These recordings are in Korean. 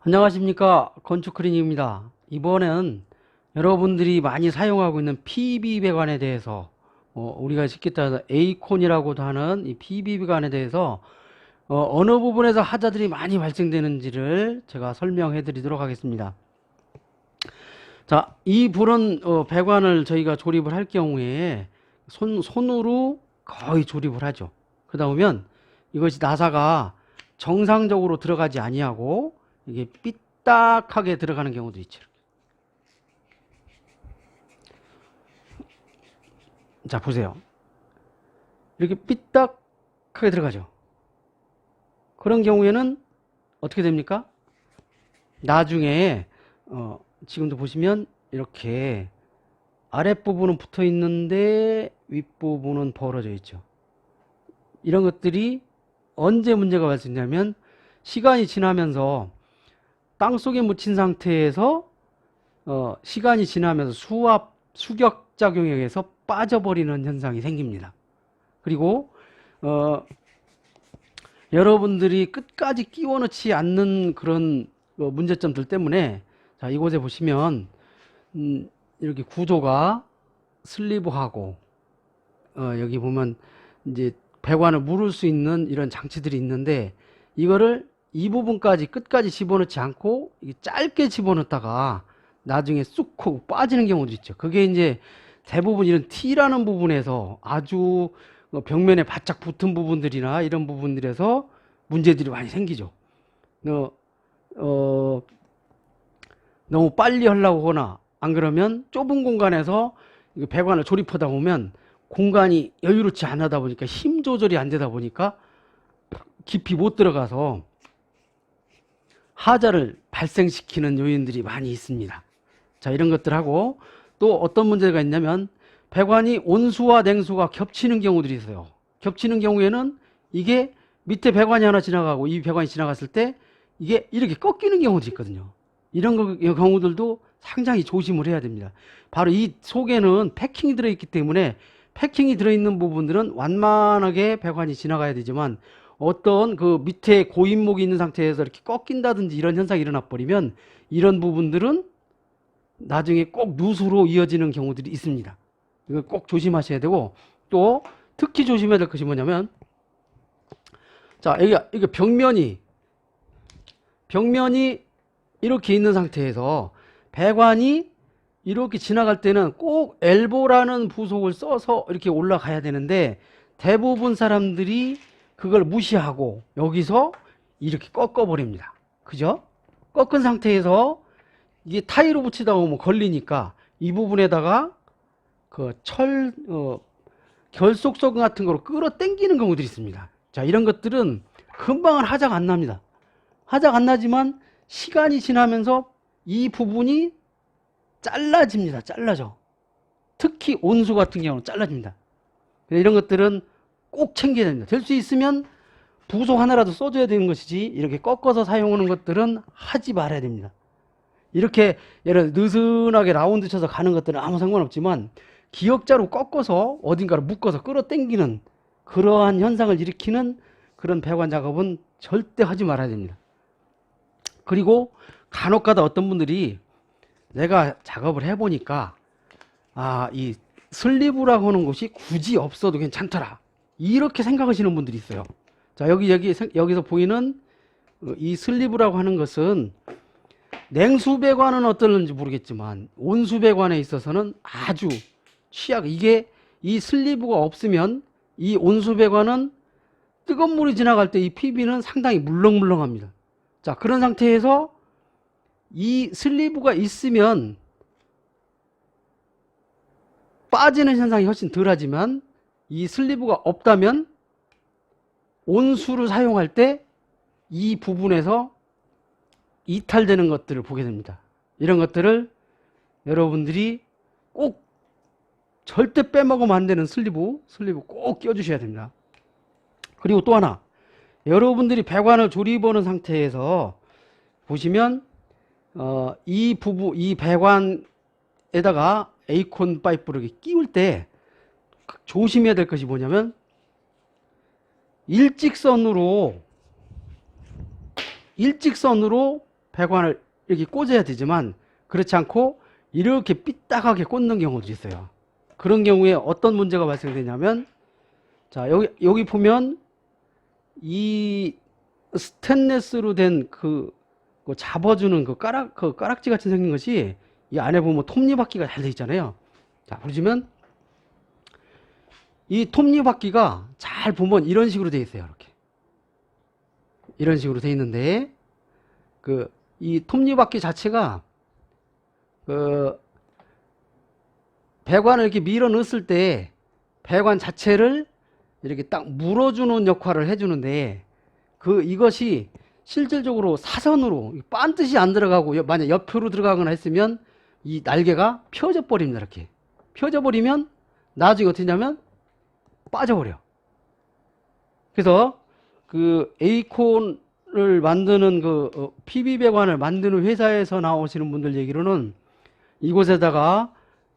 안녕하십니까, 건축크리닉입니다. 이번엔 여러분들이 많이 사용하고 있는 PB 배관에 대해서 우리가 쉽게 따라서 에이콘이라고도 하는 이 PB 배관에 대해서 어느 부분에서 하자들이 많이 발생되는지를 제가 설명해 드리도록 하겠습니다. 자, 이 불은 배관을 저희가 조립을 할 경우에 손으로 거의 조립을 하죠. 그러다 보면 이것이 나사가 정상적으로 들어가지 아니하고 이게 삐딱하게 들어가는 경우도 있죠. 자, 보세요. 이렇게 삐딱하게 들어가죠. 그런 경우에는 어떻게 됩니까? 나중에 지금도 보시면 이렇게 아랫부분은 붙어 있는데 윗부분은 벌어져 있죠. 이런 것들이 언제 문제가 발생되냐면 시간이 지나면서 땅속에 묻힌 상태에서 시간이 지나면서 수격 작용에 의해서 빠져버리는 현상이 생깁니다. 그리고 여러분들이 끝까지 끼워 넣지 않는 그런 문제점들 때문에, 자, 이곳에 보시면 이렇게 구조가 슬리브하고 여기 보면 이제 배관을 물을 수 있는 이런 장치들이 있는데, 이거를 이 부분까지 끝까지 집어넣지 않고 짧게 집어넣다가 나중에 쑥 하고 빠지는 경우도 있죠. 그게 이제 대부분 이런 T라는 부분에서 아주 벽면에 바짝 붙은 부분들이나 이런 부분들에서 문제들이 많이 생기죠. 너무 빨리 하려고 하거나 안 그러면 좁은 공간에서 배관을 조립하다 보면 공간이 여유롭지 않다 보니까 힘 조절이 안 되다 보니까 깊이 못 들어가서 하자를 발생시키는 요인들이 많이 있습니다. 자, 이런 것들하고 또 어떤 문제가 있냐면 배관이 온수와 냉수가 겹치는 경우들이 있어요. 겹치는 경우에는 이게 밑에 배관이 하나 지나가고 이 배관이 지나갔을 때 이게 이렇게 꺾이는 경우도 있거든요. 이런 경우들도 상당히 조심을 해야 됩니다. 바로 이 속에는 패킹이 들어있기 때문에 패킹이 들어있는 부분들은 완만하게 배관이 지나가야 되지만 어떤 그 밑에 고인목이 있는 상태에서 이렇게 꺾인다든지 이런 현상이 일어나 버리면 이런 부분들은 나중에 꼭 누수로 이어지는 경우들이 있습니다. 이거 꼭 조심하셔야 되고, 또 특히 조심해야 될 것이 뭐냐면, 자, 여기가 벽면이 이렇게 있는 상태에서 배관이 이렇게 지나갈 때는 꼭 엘보라는 부속을 써서 이렇게 올라가야 되는데, 대부분 사람들이 그걸 무시하고 여기서 이렇게 꺾어버립니다. 그죠? 꺾은 상태에서 이게 타이로 붙이다 보면 걸리니까 이 부분에다가 그 결속선 같은 거로 끌어 당기는 경우들이 있습니다. 자, 이런 것들은 금방은 하자가 안 납니다. 하자가 안 나지만 시간이 지나면서 이 부분이 잘라집니다. 잘라져. 특히 온수 같은 경우는 잘라집니다. 이런 것들은 꼭 챙겨야 됩니다. 될 수 있으면 부속 하나라도 써줘야 되는 것이지 이렇게 꺾어서 사용하는 것들은 하지 말아야 됩니다. 이렇게 예를 들어 느슨하게 라운드 쳐서 가는 것들은 아무 상관없지만 기역자로 꺾어서 어딘가로 묶어서 끌어당기는 그러한 현상을 일으키는 그런 배관 작업은 절대 하지 말아야 됩니다. 그리고 간혹가다 어떤 분들이 내가 작업을 해보니까 이 슬리브라고 하는 것이 굳이 없어도 괜찮더라, 이렇게 생각하시는 분들이 있어요. 자, 여기서 보이는 이 슬리브라고 하는 것은 냉수 배관은 어떨는지 모르겠지만 온수 배관에 있어서는 아주 취약. 이게 이 슬리브가 없으면 이 온수 배관은 뜨거운 물이 지나갈 때 이 PB는 상당히 물렁물렁합니다. 자, 그런 상태에서 이 슬리브가 있으면 빠지는 현상이 훨씬 덜하지만 이 슬리브가 없다면 온수를 사용할 때 이 부분에서 이탈되는 것들을 보게 됩니다. 이런 것들을 여러분들이 꼭 절대 빼먹으면 안 되는 슬리브 꼭 껴주셔야 됩니다. 그리고 또 하나, 여러분들이 배관을 조립하는 상태에서 보시면 이 배관에다가 에이콘 파이프를 이렇게 끼울 때 조심해야 될 것이 뭐냐면 일직선으로 배관을 이렇게 꽂아야 되지만 그렇지 않고 이렇게 삐딱하게 꽂는 경우도 있어요. 그런 경우에 어떤 문제가 발생되냐면, 자, 여기 보면 이 스테인리스로 된 그 잡아주는 그 가락지 같이 생긴 것이 이 안에 보면 톱니바퀴가 잘 돼 있잖아요. 자, 보시면 이 톱니바퀴가 잘 보면 이런 식으로 돼 있어요. 이렇게. 이런 식으로 돼 있는데, 이 톱니바퀴 자체가 배관을 이렇게 밀어 넣었을 때 배관 자체를 이렇게 딱 물어주는 역할을 해주는데, 이것이 실질적으로 사선으로 반듯이 안 들어가고 만약 옆으로 들어가거나 했으면 이 날개가 펴져 버립니다. 이렇게 펴져 버리면 나중에 어떻게 하냐면 빠져버려. 그래서 에이콘을 만드는 PB 배관을 만드는 회사에서 나오시는 분들 얘기로는 이곳에다가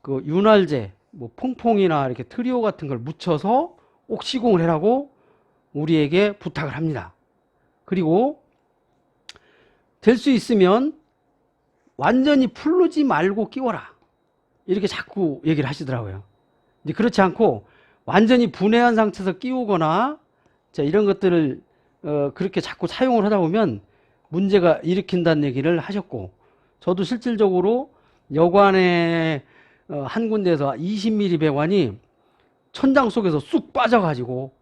윤활제, 뭐 퐁퐁이나 이렇게 트리오 같은 걸 묻혀서 꼭 시공을 해라고 우리에게 부탁을 합니다. 그리고 될 수 있으면 완전히 풀르지 말고 끼워라, 이렇게 자꾸 얘기를 하시더라고요. 이제 그렇지 않고 완전히 분해한 상태에서 끼우거나, 자, 이런 것들을 그렇게 자꾸 사용을 하다 보면 문제가 일으킨다는 얘기를 하셨고, 저도 실질적으로 여관에 한 군데에서 20mm 배관이 천장 속에서 쑥 빠져가지고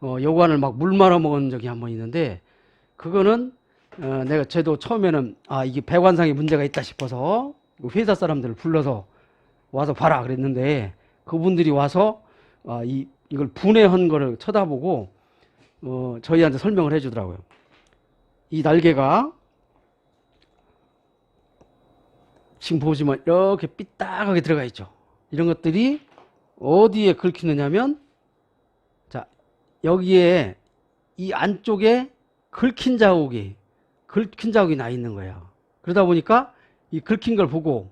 여관을 막 물 말아 먹은 적이 한 번 있는데, 그거는 저도 처음에는 이게 배관상에 문제가 있다 싶어서 회사 사람들을 불러서 와서 봐라 그랬는데, 그분들이 와서 이걸 분해한 거를 쳐다보고 저희한테 설명을 해주더라고요. 이 날개가 지금 보시면 이렇게 삐딱하게 들어가 있죠. 이런 것들이 어디에 긁히느냐면, 자, 여기에 이 안쪽에 긁힌 자국이 나 있는 거예요. 그러다 보니까 이 긁힌 걸 보고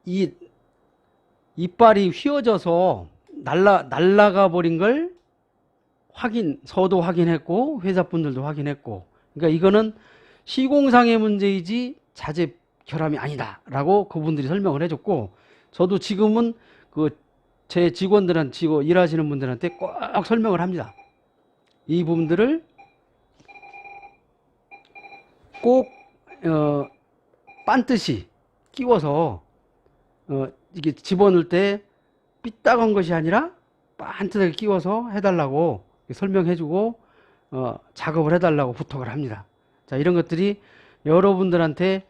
이 이빨이 휘어져서 날라가 버린 걸 저도 확인했고 회사분들도 확인했고, 그러니까 이거는 시공상의 문제이지 자재 결함이 아니다라고 그분들이 설명을 해줬고, 저도 지금은 제 직원들한테, 일하시는 분들한테 꼭 설명을 합니다. 이 부분들을 꼭 반듯이 끼워서 이게 집어넣을 때 삐딱한 것이 아니라 반듯하게 끼워서 해달라고 설명해주고 작업을 해달라고 부탁을 합니다. 자, 이런 것들이 여러분들한테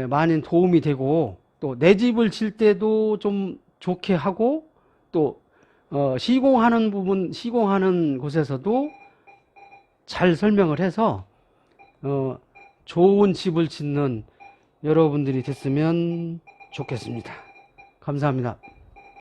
많은 도움이 되고, 또 내 집을 질 때도 좀 좋게 하고, 또 시공하는 곳에서도 잘 설명을 해서 좋은 집을 짓는 여러분들이 됐으면 좋겠습니다. 감사합니다.